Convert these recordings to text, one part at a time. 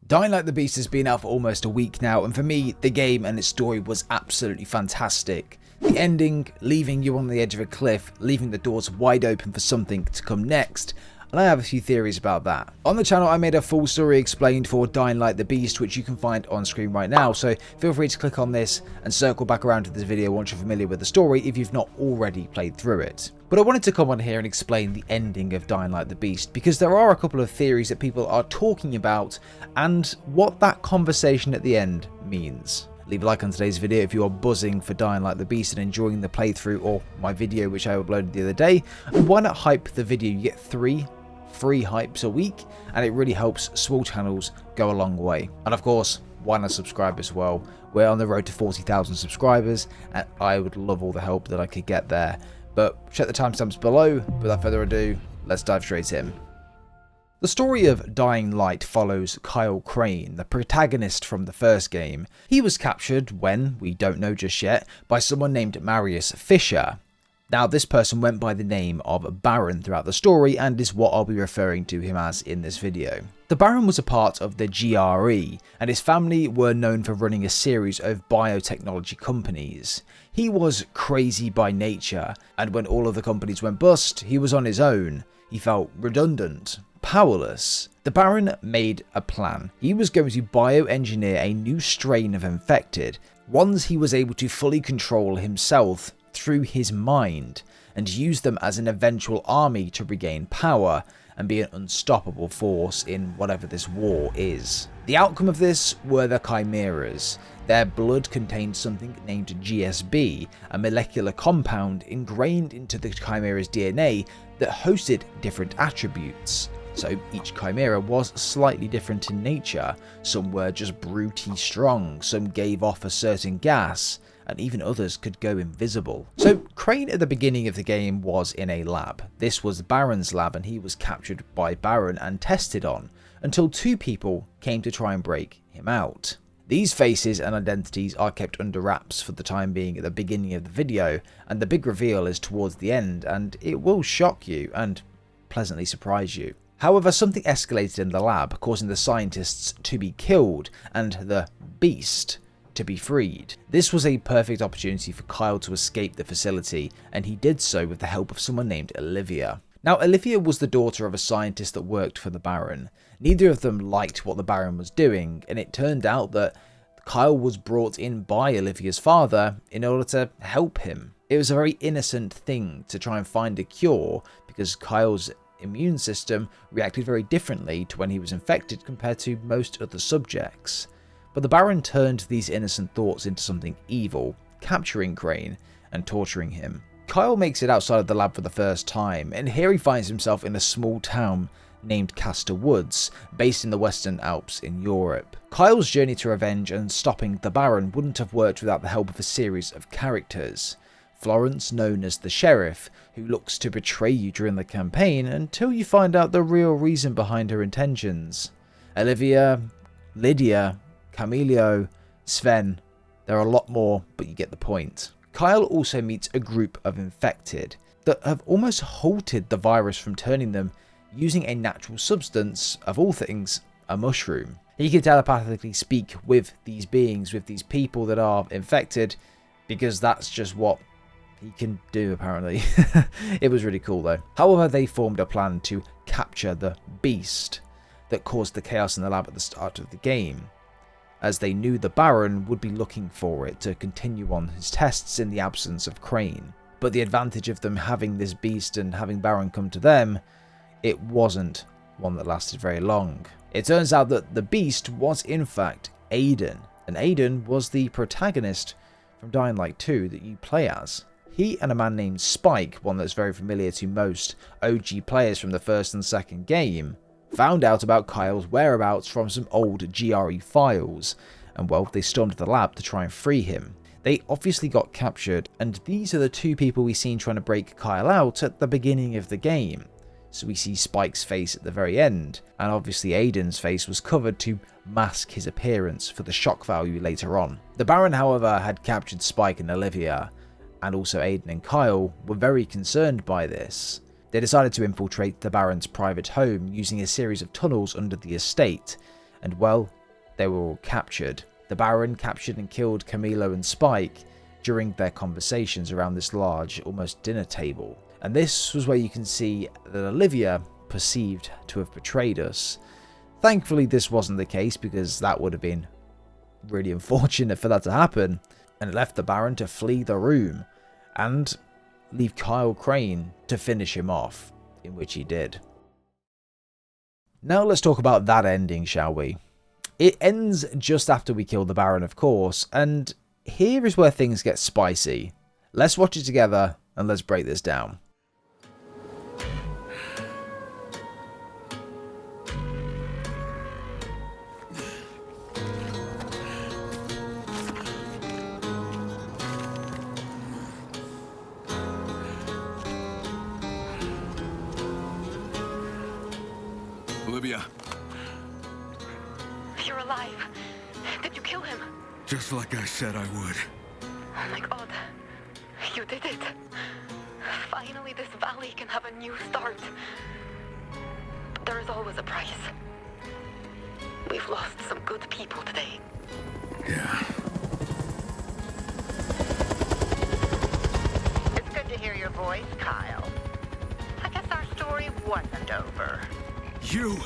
Dying Like the Beast has been out for almost a week now, and for me, the game and its story was absolutely fantastic. The ending, leaving you on the edge of a cliff, leaving the doors wide open for something to come next, and I have a few theories about that. On the channel I made a full story explained for Dying Like the Beast, which you can find on screen right now, so feel free to click on this and circle back around to this video once you're familiar with the story if you've not already played through it. But I wanted to come on here and explain the ending of Dying Like the Beast, because there are a couple of theories that people are talking about and what that conversation at the end means. Leave a like on today's video if you are buzzing for Dying Like the Beast and enjoying the playthrough or my video which I uploaded the other day. And why not hype the video? You get 3 free hypes a week and it really helps small channels go a long way. And of course, why not subscribe as well? We're on the road to 40,000 subscribers and I would love all the help that I could get there. But check the timestamps below. Without further ado, let's dive straight in. The story of Dying Light follows Kyle Crane, the protagonist from the first game. He was captured when, we don't know just yet, by someone named Marius Fisher. Now this person went by the name of Baron throughout the story and is what I'll be referring to him as in this video. The Baron was a part of the GRE and his family were known for running a series of biotechnology companies. He was crazy by nature, and when all of the companies went bust, he was on his own. He felt redundant, powerless. The Baron made a plan. He was going to bioengineer a new strain of infected, ones he was able to fully control himself through his mind, and use them as an eventual army to regain power and be an unstoppable force in whatever this war is. The outcome of this were the Chimeras. Their blood contained something named GSB, a molecular compound ingrained into the Chimera's DNA that hosted different attributes. So each Chimera was slightly different in nature. Some were just brutally strong, some gave off a certain gas, and even others could go invisible. So Crane at the beginning of the game was in a lab. This was Baron's lab and he was captured by Baron and tested on, until 2 people came to try and break him out. These faces and identities are kept under wraps for the time being at the beginning of the video, and the big reveal is towards the end, and it will shock you and pleasantly surprise you. However, something escalated in the lab, causing the scientists to be killed and the Beast to be freed. This was a perfect opportunity for Kyle to escape the facility, and he did so with the help of someone named Olivia. Now, Olivia was the daughter of a scientist that worked for the Baron. Neither of them liked what the Baron was doing, and it turned out that Kyle was brought in by Olivia's father in order to help him. It was a very innocent thing to try and find a cure, because Kyle's immune system reacted very differently to when he was infected compared to most other subjects. But the Baron turned these innocent thoughts into something evil, capturing Crane and torturing him. Kyle makes it outside of the lab for the first time, and here he finds himself in a small town named Castor Woods, based in the Western Alps in Europe. Kyle's journey to revenge and stopping the Baron wouldn't have worked without the help of a series of characters. Florence, known as the Sheriff, who looks to betray you during the campaign until you find out the real reason behind her intentions. Olivia, Lydia, Camilio, Sven. There are a lot more, but you get the point. Kyle also meets a group of infected that have almost halted the virus from turning them using a natural substance, of all things, a mushroom. He can telepathically speak with these beings, with these people that are infected, because that's just what he can do apparently. It was really cool though. However, they formed a plan to capture the Beast that caused the chaos in the lab at the start of the game, as they knew the Baron would be looking for it to continue on his tests in the absence of Crane. But the advantage of them having this Beast and having Baron come to them, it wasn't one that lasted very long. It turns out that the Beast was in fact Aiden, and Aiden was the protagonist from Dying Light 2 that you play as. He and a man named Spike, one that's very familiar to most OG players from the first and second game, found out about Kyle's whereabouts from some old GRE files, and well, they stormed the lab to try and free him. They obviously got captured, and these are the 2 people we seen trying to break Kyle out at the beginning of the game. So we see Spike's face at the very end, and obviously Aiden's face was covered to mask his appearance for the shock value later on. The Baron, however, had captured Spike and Olivia, and also Aiden and Kyle were very concerned by this. They decided to infiltrate the Baron's private home using a series of tunnels under the estate, and well, they were all captured. The Baron captured and killed Camilo and Spike during their conversations around this large, almost dinner table. And this was where you can see that Olivia perceived to have betrayed us. Thankfully, this wasn't the case, because that would have been really unfortunate for that to happen, and it left the Baron to flee the room and leave Kyle Crane to finish him off, in which he did. Now let's talk about that ending, shall we? It ends just after we kill the Baron, of course, and here is where things get spicy. Let's watch it together and let's break this down. Olivia. You're alive. Did you kill him? Just like I said I would. Oh my god. You did it. Finally this valley can have a new start. But there is always a price. We've lost some good people today. Yeah. It's good to hear your voice, Kyle. I guess our story wasn't over. You?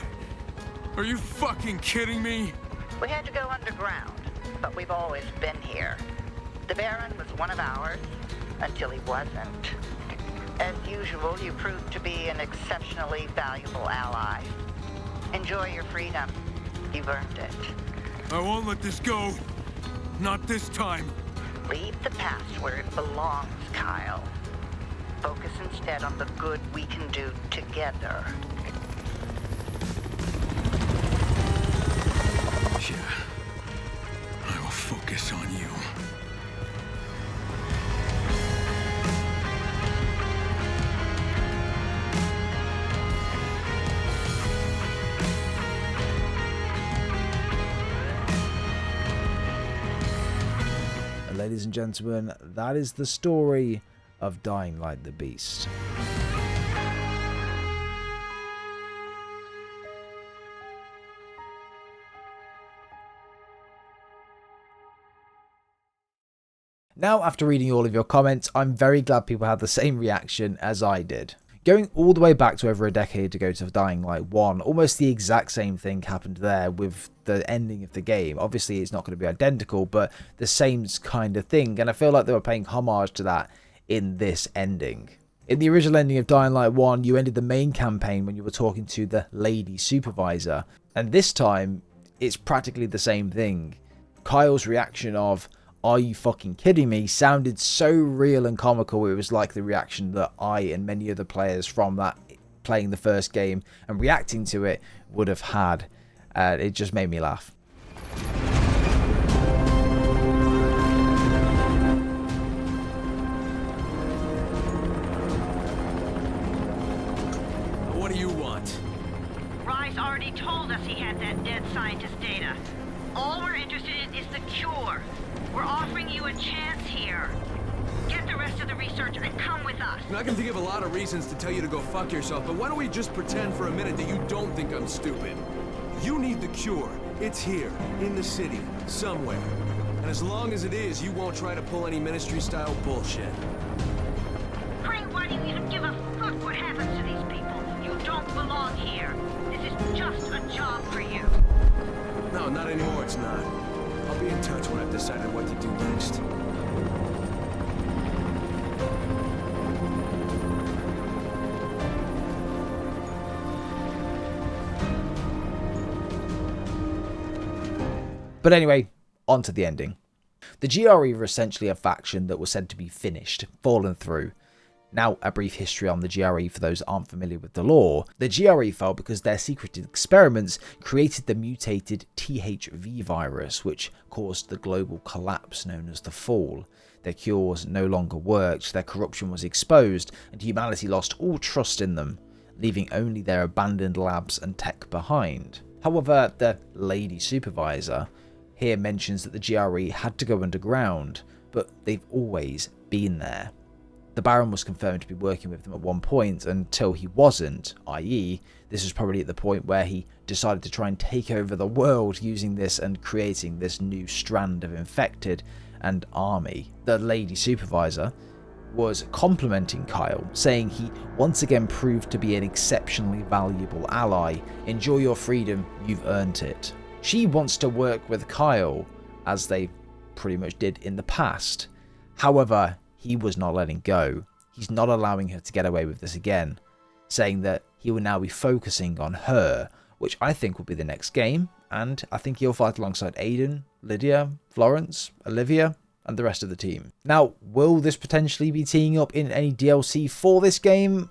Are you fucking kidding me? We had to go underground, but we've always been here. The Baron was one of ours, until he wasn't. As usual, you proved to be an exceptionally valuable ally. Enjoy your freedom. You've earned it. I won't let this go. Not this time. Leave the past where it belongs, Kyle. Focus instead on the good we can do together. Yeah. I will focus on you. And ladies and gentlemen, that is the story of Dying Like the Beast. Now, after reading all of your comments, I'm very glad people had the same reaction as I did. Going all the way back to over a decade ago to Dying Light 1, almost the exact same thing happened there with the ending of the game. Obviously, it's not going to be identical, but the same kind of thing, and I feel like they were paying homage to that in this ending. In the original ending of Dying Light 1, you ended the main campaign when you were talking to the lady supervisor, and this time, it's practically the same thing. Kyle's reaction of, "Are you fucking kidding me?" sounded so real and comical. It was like the reaction that I and many other players from that playing the first game and reacting to it would have had. It just made me laugh. What do you want? Rise already told us he had that dead scientist data. All we're interested in is the cure. We're offering you a chance here. Get the rest of the research and come with us. I can think of a lot of reasons to tell you to go fuck yourself, but why don't we just pretend for a minute that you don't think I'm stupid? You need the cure. It's here, in the city, somewhere. And as long as it is, you won't try to pull any ministry-style bullshit. Crane, why do you even give a fuck what happens to these people? You don't belong here. This is just a job for you. No, not anymore, it's not. I'll be in touch when I've decided what to do next. But anyway, on to the ending. The GRE were essentially a faction that was said to be finished, fallen through. Now, a brief history on the GRE for those that aren't familiar with the lore. The GRE fell because their secret experiments created the mutated THV virus, which caused the global collapse known as the Fall. Their cures no longer worked, their corruption was exposed, and humanity lost all trust in them, leaving only their abandoned labs and tech behind. However, the lady supervisor here mentions that the GRE had to go underground, but they've always been there. The Baron was confirmed to be working with them at one point until he wasn't, i.e. this was probably at the point where he decided to try and take over the world using this and creating this new strand of infected and army. The lady supervisor was complimenting Kyle, saying he once again proved to be an exceptionally valuable ally. Enjoy your freedom, you've earned it. She wants to work with Kyle, as they pretty much did in the past. However, he was not letting go. He's not allowing her to get away with this again, saying that he will now be focusing on her, which I think will be the next game, and I think he'll fight alongside Aiden, Lydia, Florence, Olivia, and the rest of the team. Now, will this potentially be teeing up in any DLC for this game?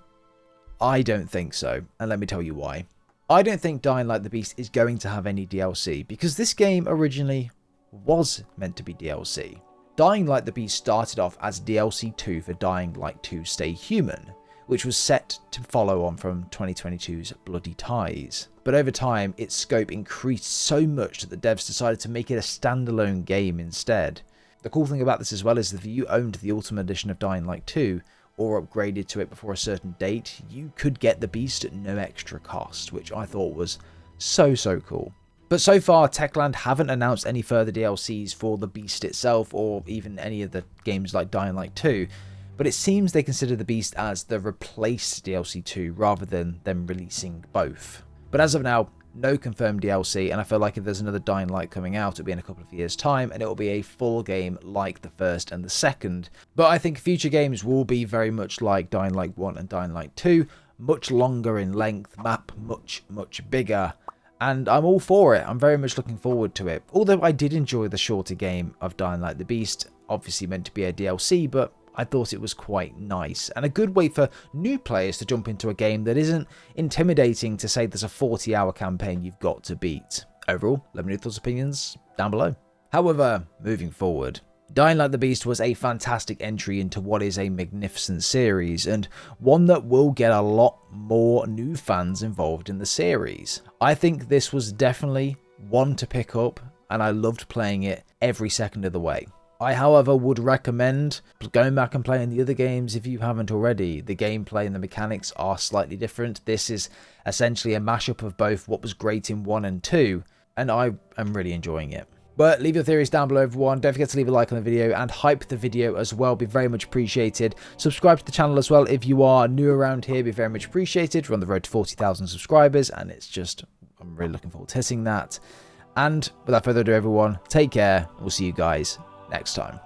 I don't think so, and let me tell you why. I don't think Dying Light the Beast is going to have any DLC, because this game originally was meant to be DLC. Dying Light the Beast started off as DLC 2 for Dying Light 2 Stay Human, which was set to follow on from 2022's Bloody Ties. But over time, its scope increased so much that the devs decided to make it a standalone game instead. The cool thing about this as well is that if you owned the Ultimate Edition of Dying Light 2, or upgraded to it before a certain date, you could get the Beast at no extra cost, which I thought was so cool. But so far, Techland haven't announced any further DLCs for the Beast itself, or even any of the games like Dying Light 2, but it seems they consider the Beast as the replaced DLC 2 rather than them releasing both. But as of now, no confirmed DLC, and I feel like if there's another Dying Light coming out, it'll be in a couple of years' time, and it'll be a full game like the first and the second. But I think future games will be very much like Dying Light 1 and Dying Light 2, much longer in length, map much bigger, and I'm all for it. I'm very much looking forward to it. Although I did enjoy the shorter game of Dying Light the Beast, obviously meant to be a DLC, but I thought it was quite nice and a good way for new players to jump into a game that isn't intimidating to say there's a 40-hour campaign you've got to beat. Overall, let me know your thoughts and opinions down below. However, moving forward, Dying Light the Beast was a fantastic entry into what is a magnificent series, and one that will get a lot more new fans involved in the series. I think this was definitely one to pick up, and I loved playing it every second of the way. I, however, would recommend going back and playing the other games if you haven't already. The gameplay and the mechanics are slightly different. This is essentially a mashup of both what was great in 1 and 2, and I am really enjoying it. But leave your theories down below, everyone. Don't forget to leave a like on the video and hype the video as well. Be very much appreciated. Subscribe to the channel as well if you are new around here. Be very much appreciated. We're on the road to 40,000 subscribers, and it's just, I'm really looking forward to hitting that. And without further ado, everyone, take care. We'll see you guys next time.